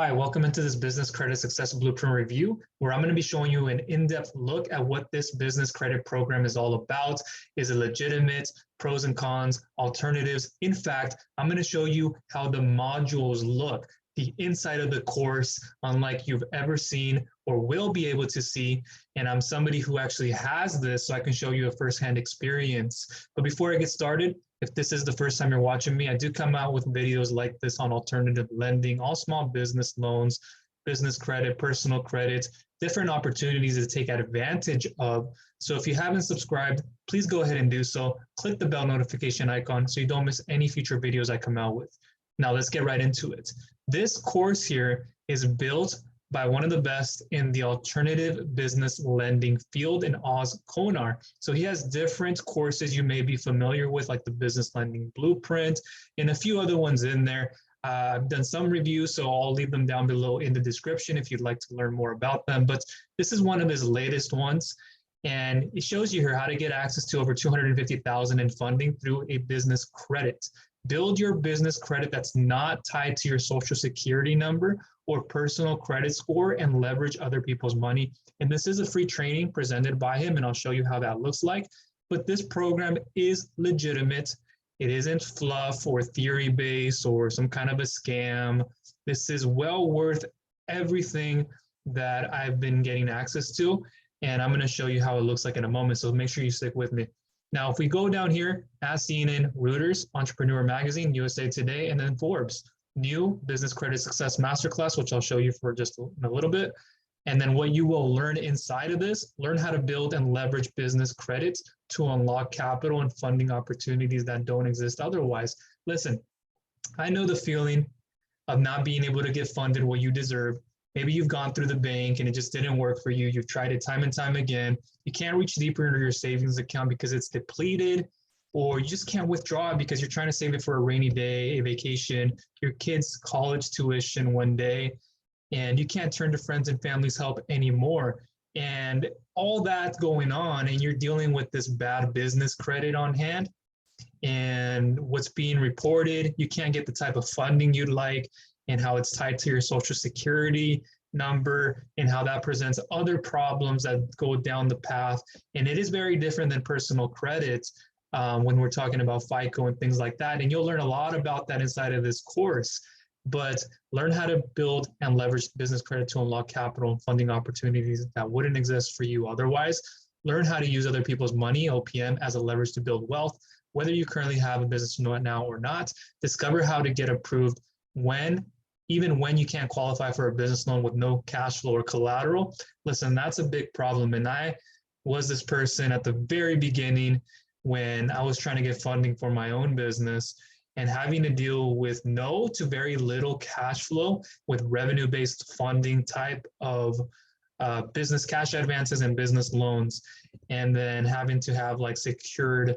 Hi, welcome into this Business Credit Success Blueprint review, where I'm going to be showing you an in-depth look at what this business credit program is all about. Is it legitimate? Pros and cons, alternatives. In fact, I'm going to show you how the modules look, the inside of the course, unlike you've ever seen or will be able to see. And I'm somebody who actually has this, so I can show you a firsthand experience. But before I get started, if this is the first time you're watching me, I do come out with videos like this on alternative lending, all small business loans, business credit, personal credit, different opportunities to take advantage of. So if you haven't subscribed, please go ahead and do so. Click the bell notification icon so you don't miss any future videos I come out with. Now let's get right into it. This course here is built by one of the best in the alternative business lending field in Oz, Konar. So he has different courses you may be familiar with, like the business lending blueprint and a few other ones in there. I've done some reviews, so I'll leave them down below in the description if you'd like to learn more about them. But this is one of his latest ones. And it shows you here how to get access to over $250,000 in funding through a business credit. Build your business credit that's not tied to your social security number or personal credit score and leverage other people's money. And this is a free training presented by him, and I'll show you how that looks like. But this program is legitimate. It isn't fluff or theory-based or some kind of a scam. This is well worth everything that I've been getting access to, and I'm going to show you how it looks like in a moment, so make sure you stick with me. Now, if we go down here, as seen in Reuters, Entrepreneur Magazine, USA Today, and then Forbes, new Business Credit Success Masterclass, which I'll show you for just in a little bit. And then what you will learn inside of this, learn how to build and leverage business credits to unlock capital and funding opportunities that don't exist otherwise. Listen, I know the feeling of not being able to get funded what you deserve. Maybe you've gone through the bank and it just didn't work for you. You've tried it time and time again. You can't reach deeper into your savings account because it's depleted, or you just can't withdraw it because you're trying to save it for a rainy day, a vacation, your kid's college tuition one day, and you can't turn to friends and family's help anymore. And all that going on, and you're dealing with this bad business credit on hand, and what's being reported, you can't get the type of funding you'd like, and how it's tied to your social security number, and how that presents other problems that go down the path. And it is very different than personal credit when we're talking about FICO and things like that. And you'll learn a lot about that inside of this course. But learn how to build and leverage business credit to unlock capital and funding opportunities that wouldn't exist for you otherwise. Learn how to use other people's money, OPM, as a leverage to build wealth, whether you currently have a business now or not. Discover how to get approved even when you can't qualify for a business loan with no cash flow or collateral. Listen, that's a big problem. And I was this person at the very beginning when I was trying to get funding for my own business and having to deal with no to very little cash flow with revenue-based funding type of business cash advances and business loans, and then having to have like secured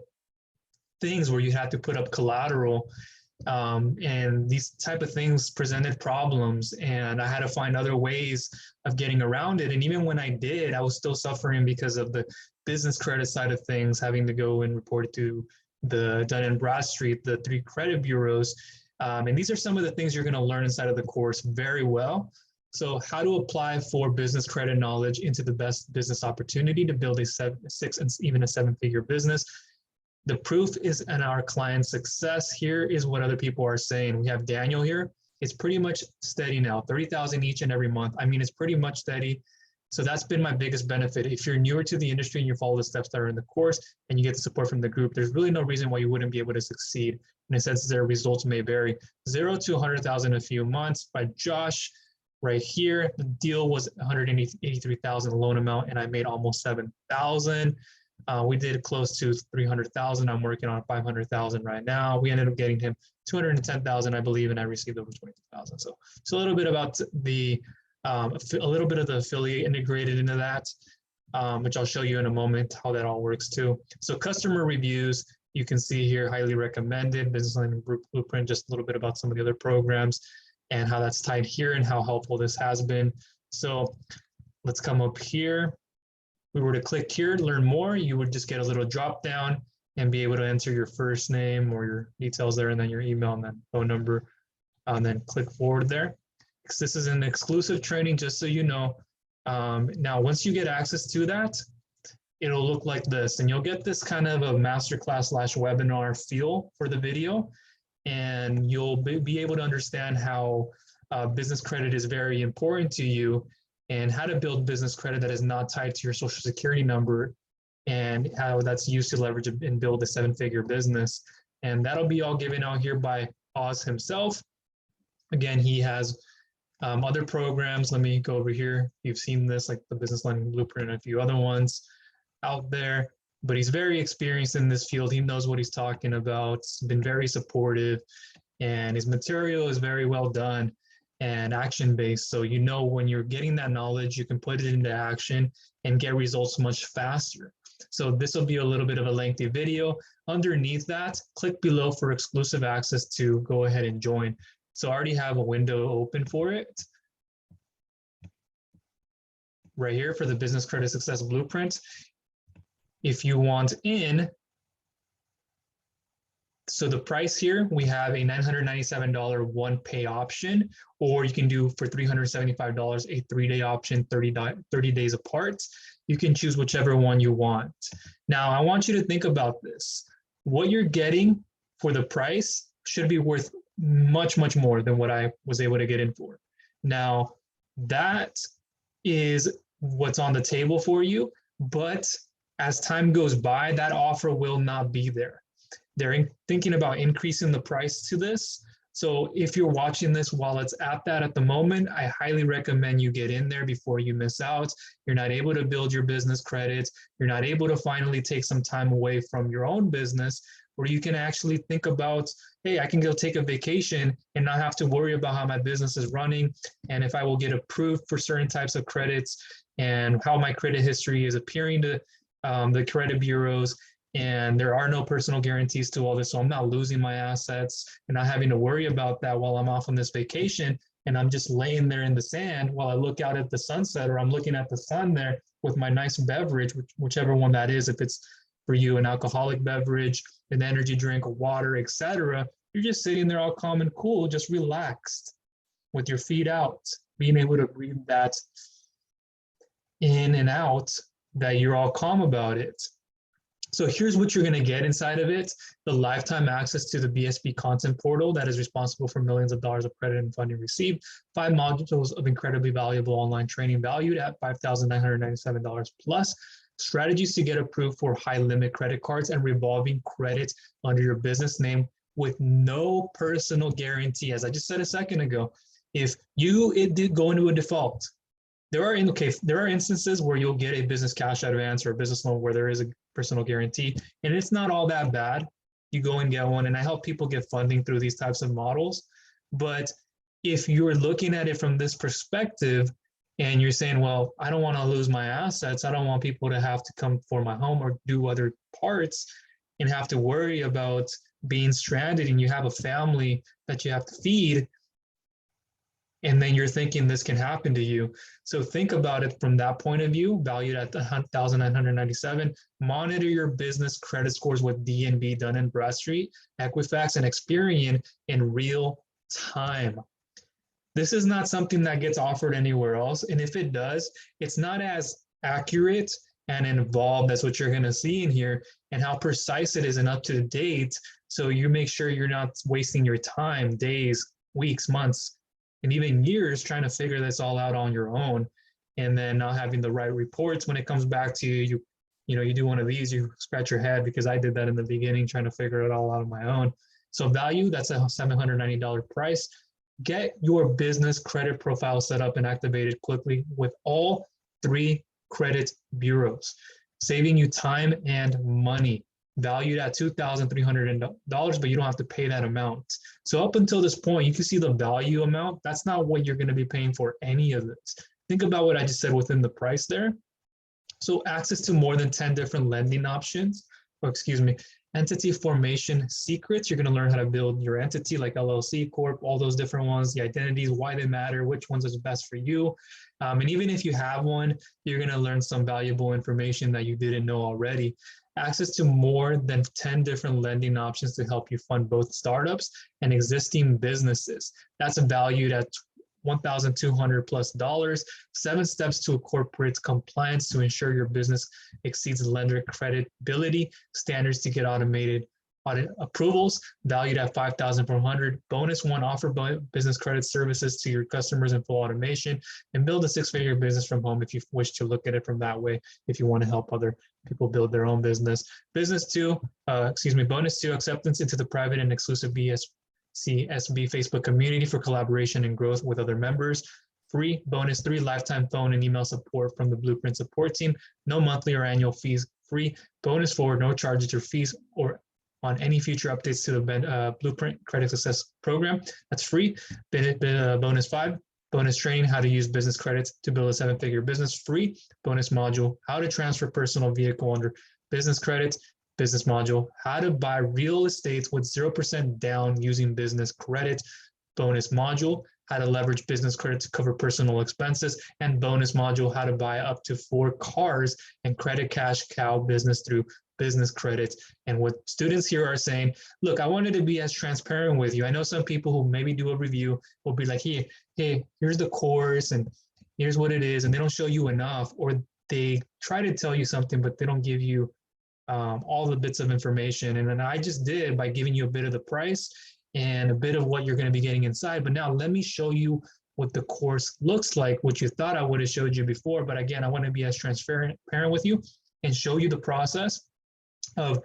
things where you had to put up collateral. And these type of things presented problems, and I had to find other ways of getting around it. And even when I did, I was still suffering because of the business credit side of things, having to go and report it to the Dun & Bradstreet, the 3 credit bureaus. And these are some of the things you're going to learn inside of the course very well. So how to apply for business credit knowledge into the best business opportunity to build a 6 and even a 7-figure business. The proof is in our client's success. Here is what other people are saying. We have Daniel here. It's pretty much steady now, 30,000 each and every month. I mean, it's pretty much steady. So that's been my biggest benefit. If you're newer to the industry and you follow the steps that are in the course and you get the support from the group, there's really no reason why you wouldn't be able to succeed. In a sense, their results may vary. 0 to 100,000 in a few months by Josh. Right here, the deal was 183,000 loan amount, and I made almost 7,000. We did close to 300,000. I'm working on 500,000 right now. We ended up getting him 210,000, I believe, and I received over 22,000. So a little bit about a little bit of the affiliate integrated into that, which I'll show you in a moment how that all works too. So customer reviews, you can see here, highly recommended. Business Lending Blueprint, just a little bit about some of the other programs and how that's tied here and how helpful this has been. So let's come up here. We were to click here to learn more, you would just get a little drop down and be able to enter your first name or your details there, and then your email and then phone number, and then click forward there. This is an exclusive training, just so you know. Now, once you get access to that, it'll look like this, and you'll get this kind of a masterclass slash webinar feel for the video, and you'll be able to understand how business credit is very important to you, and how to build business credit that is not tied to your social security number, and how that's used to leverage and build a 7-figure business. And that'll be all given out here by Oz himself. Again, he has other programs. Let me go over here. You've seen this, like the Business Lending Blueprint and a few other ones out there, but he's very experienced in this field. He knows what he's talking about. He's been very supportive, and his material is very well done and action-based. So you know when you're getting that knowledge, you can put it into action and get results much faster. So this will be a little bit of a lengthy video. Underneath that, click below for exclusive access to go ahead and join. So I already have a window open for it right here for the Business Credit Success Blueprint. If you want in, so the price here, we have a $997 one pay option, or you can do for $375 a 3-day option, 30 days apart. You can choose whichever one you want. Now, I want you to think about this. What you're getting for the price should be worth much, much more than what I was able to get in for. Now, that is what's on the table for you, but as time goes by, that offer will not be there. They're thinking about increasing the price to this. So if you're watching this while it's at that at the moment, I highly recommend you get in there before you miss out. You're not able to build your business credits. You're not able to finally take some time away from your own business, where you can actually think about, hey, I can go take a vacation and not have to worry about how my business is running, and if I will get approved for certain types of credits, and how my credit history is appearing to the credit bureaus. And there are no personal guarantees to all this, so I'm not losing my assets and not having to worry about that while I'm off on this vacation, and I'm just laying there in the sand while I look out at the sunset, or I'm looking at the sun there with my nice beverage, whichever one that is. If it's for you an alcoholic beverage, an energy drink, water, etc., you're just sitting there all calm and cool, just relaxed with your feet out, being able to breathe that in and out, that you're all calm about it. So here's what you're going to get inside of it: the lifetime access to the BSB content portal that is responsible for millions of dollars of credit and funding received, 5 modules of incredibly valuable online training valued at $5,997 plus, strategies to get approved for high limit credit cards and revolving credit under your business name with no personal guarantee. As I just said a second ago, if it did go into a default, there are instances where you'll get a business cash advance or a business loan where there is a personal guarantee, and it's not all that bad. You go and get one, and I help people get funding through these types of models. But if you're looking at it from this perspective and you're saying, well, I don't want to lose my assets, I don't want people to have to come for my home or do other parts and have to worry about being stranded, and you have a family that you have to feed, and then you're thinking this can happen to you. So think about it from that point of view, valued at $1,997. Monitor your business credit scores with DNB, Dun & Bradstreet, Equifax, and Experian in real time. This is not something that gets offered anywhere else. And if it does, it's not as accurate and involved as what you're going to see in here, and how precise it is and up to date. So you make sure you're not wasting your time, days, weeks, months, and even years trying to figure this all out on your own, and then not having the right reports when it comes back to you. You do one of these, you scratch your head, because I did that in the beginning, trying to figure it all out on my own. So value, that's a $790 price. Get your business credit profile set up and activated quickly with all 3 credit bureaus, saving you time and money. Valued at $2,300, but you don't have to pay that amount. So up until this point, you can see the value amount. That's not what you're going to be paying for any of this. Think about what I just said within the price there. So access to more than 10 different lending options, entity formation secrets. You're going to learn how to build your entity, like LLC, Corp, all those different ones, the identities, why they matter, which ones is best for you. And even if you have one, you're going to learn some valuable information that you didn't know already. Access to more than 10 different lending options to help you fund both startups and existing businesses. That's valued at $1,200+, 7 steps to corporate compliance to ensure your business exceeds lender creditability standards to get automated audit approvals, valued at $5,400. Bonus one, offer business credit services to your customers in full automation, and build a 6-figure business from home if you wish to look at it from that way, if you want to help other people build their own business. Bonus two, acceptance into the private and exclusive CSB Facebook community for collaboration and growth with other members. Free. Bonus 3, lifetime phone and email support from the Blueprint support team. No monthly or annual fees. Free. Bonus 4, no charges or fees or on any future updates to the Blueprint Credit Success Program. That's free. Bonus 5, bonus training, how to use business credits to build a 7-figure business. Free. Bonus module, how to transfer personal vehicle under business credits. Business module, how to buy real estate with 0% down using business credit. Bonus module, how to leverage business credit to cover personal expenses. And bonus module, how to buy up to 4 cars and credit cash cow business through business credit. And what students here are saying, look, I wanted to be as transparent with you. I know some people who maybe do a review will be like, hey, here's the course and here's what it is. And they don't show you enough, or they try to tell you something, but they don't give you all the bits of information. And then I just did by giving you a bit of the price and a bit of what you're going to be getting inside. But now let me show you what the course looks like, which you thought I would have showed you before. But again, I want to be as transparent with you and show you the process of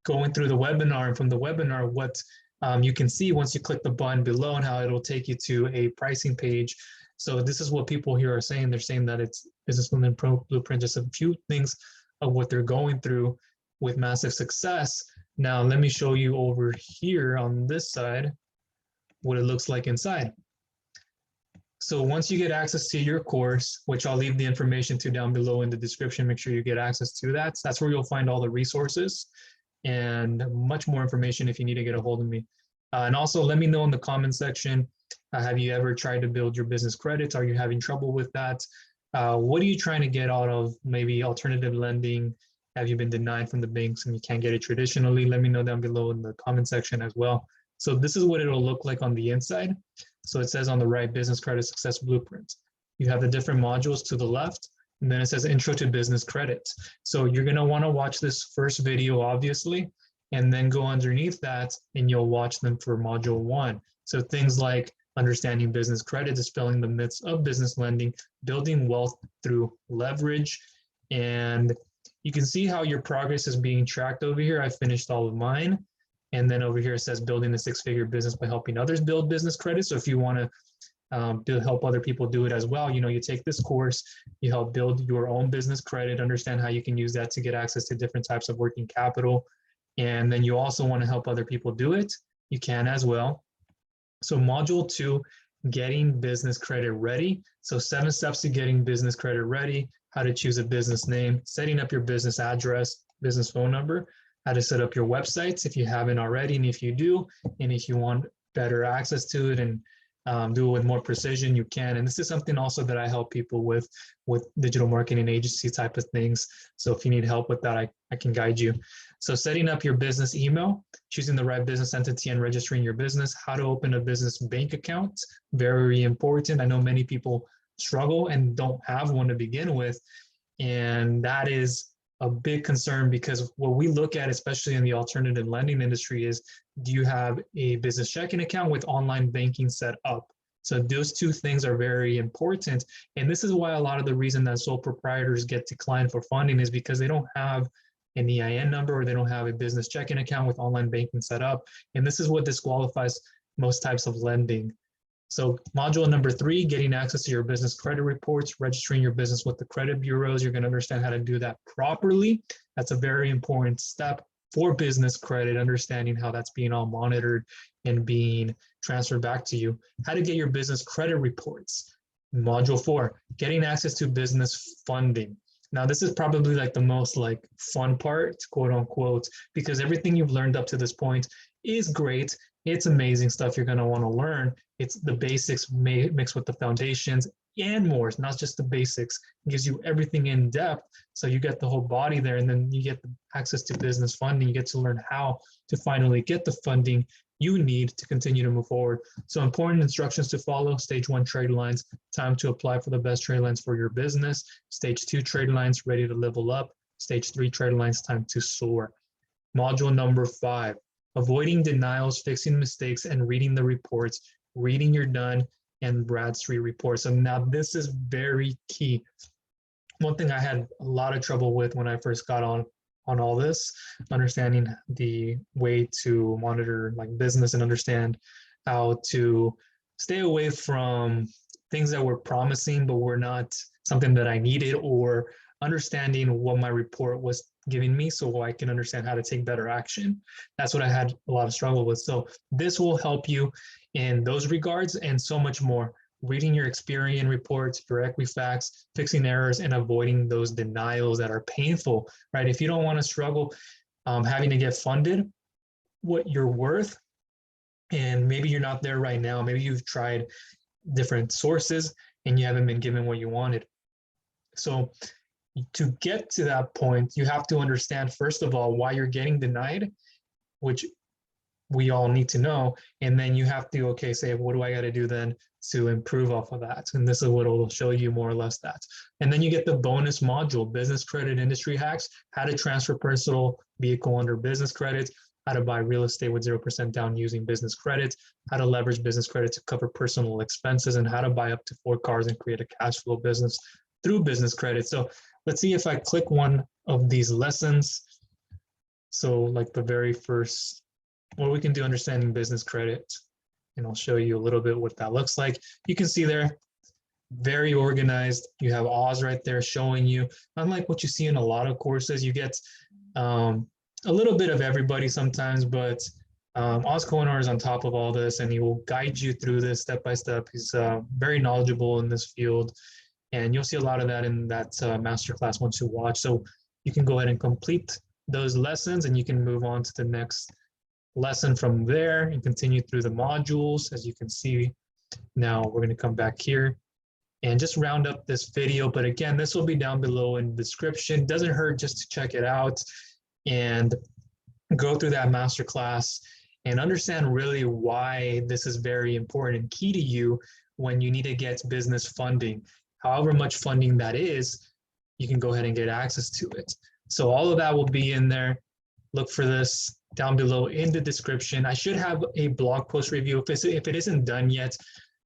going through the webinar, and from the webinar, what you can see once you click the button below and how it'll take you to a pricing page. So this is what people here are saying. They're saying that it's Businesswoman Pro Blueprint, just a few things of what they're going through with massive success. Now, let me show you over here on this side what it looks like inside. So once you get access to your course, which I'll leave the information to down below in the description, make sure you get access to that. That's where you'll find all the resources and much more information if you need to get a hold of me. And also let me know in the comment section, have you ever tried to build your business credits? Are you having trouble with that? What are you trying to get out of maybe alternative lending? Have you been denied from the banks and you can't get it traditionally? Let me know down below in the comment section as well. So this is what it'll look like on the inside. So it says on the right, Business Credit Success Blueprint. You have the different modules to the left, and then it says Intro to Business Credit. So you're gonna wanna watch this first video, obviously, and then go underneath that and you'll watch them for module 1. So things like understanding business credit, dispelling the myths of business lending, building wealth through leverage, and you can see how your progress is being tracked over here. I finished all of mine. And then over here it says building a 6-figure business by helping others build business credit. So if you want to help other people do it as well, you take this course, you help build your own business credit, understand how you can use that to get access to different types of working capital. And then you also want to help other people do it, you can as well. So module 2, getting business credit ready. So 7 steps to getting business credit ready, how to choose a business name, setting up your business address, business phone number, how to set up your websites if you haven't already, and if you do, and if you want better access to it and do it with more precision, you can. And this is something also that I help people with digital marketing agency type of things. So if you need help with that, I can guide you. So setting up your business email, choosing the right business entity and registering your business, how to open a business bank account, very important. I know many people struggle and don't have one to begin with. And that is a big concern, because what we look at, especially in the alternative lending industry, is do you have a business checking account with online banking set up? So those two things are very important. And this is why a lot of the reason that sole proprietors get declined for funding is because they don't have an EIN number, or they don't have a business checking account with online banking set up. And this is what disqualifies most types of lending. So module number 3, getting access to your business credit reports, registering your business with the credit bureaus. You're going to understand how to do that properly. That's a very important step for business credit, understanding how that's being all monitored and being transferred back to you. How to get your business credit reports. Module 4, getting access to business funding. Now, this is probably like the most fun part, quote unquote, because everything you've learned up to this point is great. It's amazing stuff you're going to want to learn. It's the basics mixed with the foundations. and more. It's not just the basics. It gives you everything in depth. So you get the whole body there, and then you get the access to business funding. You get to learn how to finally get the funding you need to continue to move forward. So important instructions to follow: stage 1 trade lines, time to apply for the best trade lines for your business; stage 2 trade lines, ready to level up; stage 3 trade lines, time to soar. Module number 5, avoiding denials, fixing mistakes, and reading the reports, reading your Dunn and Bradstreet reports. So now this is very key. One thing I had a lot of trouble with when I first got on all this, understanding the way to monitor like business and understand how to stay away from things that were promising but were not something that I needed, or understanding what my report was giving me so I can understand how to take better action. That's what I had a lot of struggle with. So this will help you in those regards and so much more. Reading your Experian reports, your Equifax, fixing errors, and avoiding those denials that are painful, right? If you don't want to struggle having to get funded what you're worth, and maybe you're not there right now, maybe you've tried different sources and you haven't been given what you wanted. So to get to that point, you have to understand, first of all, why you're getting denied, which we all need to know. And then you have to, okay, say, what do I got to do then to improve off of that? And this is what will show you more or less that. And then you get the bonus module, business credit industry hacks, how to transfer personal vehicle under business credit, how to buy real estate with 0% down using business credit, how to leverage business credit to cover personal expenses, and how to buy up to 4 cars and create a cash flow business through business credit. So let's see if I click one of these lessons. So like the very first, what we can do, understanding business credit, and I'll show you a little bit what that looks like. You can see there, very organized. You have Oz right there showing you, unlike what you see in a lot of courses, you get a little bit of everybody sometimes, but Oz Konar is on top of all this, and he will guide you through this step by step. He's very knowledgeable in this field, and you'll see a lot of that in that masterclass once you watch. So you can go ahead and complete those lessons, and you can move on to the next lesson from there and continue through the modules. As you can see, now we're going to come back here and just round up this video. But again, this will be down below in the description. Doesn't hurt just to check it out and go through that masterclass and understand really why this is very important and key to you when you need to get business funding. However much funding that is, you can go ahead and get access to it. So all of that will be in there. Look for this down below in the description. I should have a blog post review. If it isn't done yet,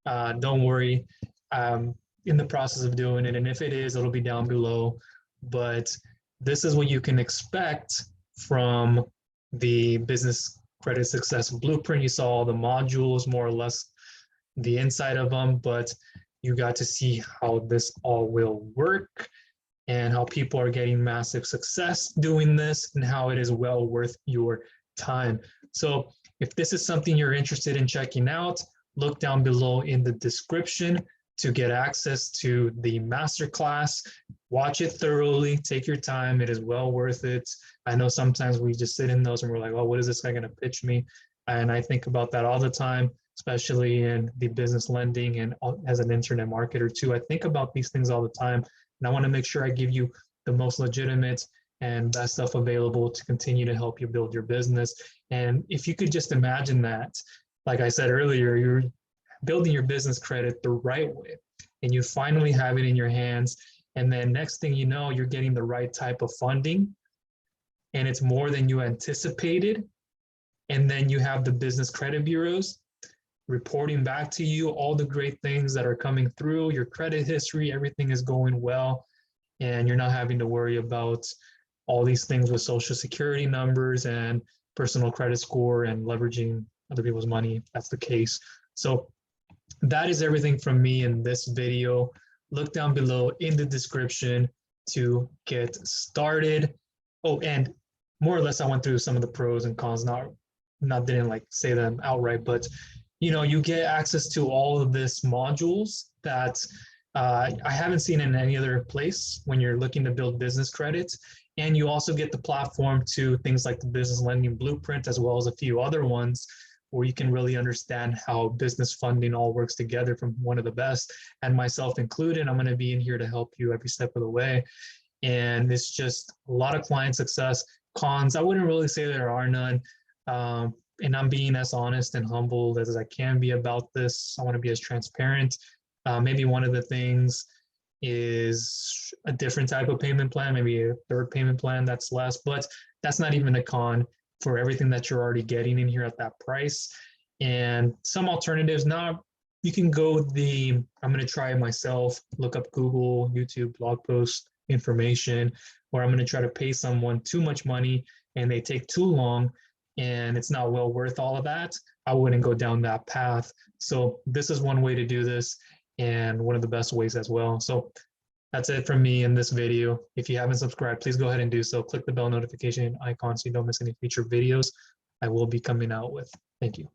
don't worry. In the process of doing it, and if it is, it'll be down below. But this is what you can expect from the business credit success blueprint. You saw all the modules, more or less the inside of them, but you got to see how this all will work and how people are getting massive success doing this and how it is well worth your time. So if this is something you're interested in checking out, look down below in the description to get access to the masterclass. Watch it thoroughly, take your time. It is well worth it. I know sometimes we just sit in those and we're like, oh, what is this guy gonna pitch me? And I think about that all the time, especially in the business lending and as an internet marketer too. I think about these things all the time, and I wanna make sure I give you the most legitimate and best stuff available to continue to help you build your business. And if you could just imagine that, like I said earlier, you're building your business credit the right way, and you finally have it in your hands. And then next thing you know, you're getting the right type of funding, and it's more than you anticipated. And then you have the business credit bureaus reporting back to you all the great things that are coming through, your credit history, everything is going well, and you're not having to worry about all these things with social security numbers and personal credit score and leveraging other people's money if that's the case. So that is everything from me in this video. Look down below in the description to get started. Oh, and more or less I went through some of the pros and cons, didn't like say them outright, but you know, you get access to all of this modules that I haven't seen in any other place when you're looking to build business credit. And you also get the platform to things like the business lending blueprint, as well as a few other ones, where you can really understand how business funding all works together from one of the best, and myself included. I'm going to be in here to help you every step of the way. And it's just a lot of client success. Cons, I wouldn't really say there are none. And I'm being as honest and humble as I can be about this. I want to be as transparent. Maybe one of the things is a different type of payment plan, maybe a third payment plan that's less, but that's not even a con for everything that you're already getting in here at that price. And some alternatives, now you can go I'm going to try it myself, look up Google, YouTube, blog post information, or I'm going to try to pay someone too much money and they take too long and it's not well worth all of that. I wouldn't go down that path. So this is one way to do this, and one of the best ways as well. So that's it from me in this video. If you haven't subscribed, please go ahead and do so. Click the bell notification icon so you don't miss any future videos I will be coming out with. Thank you.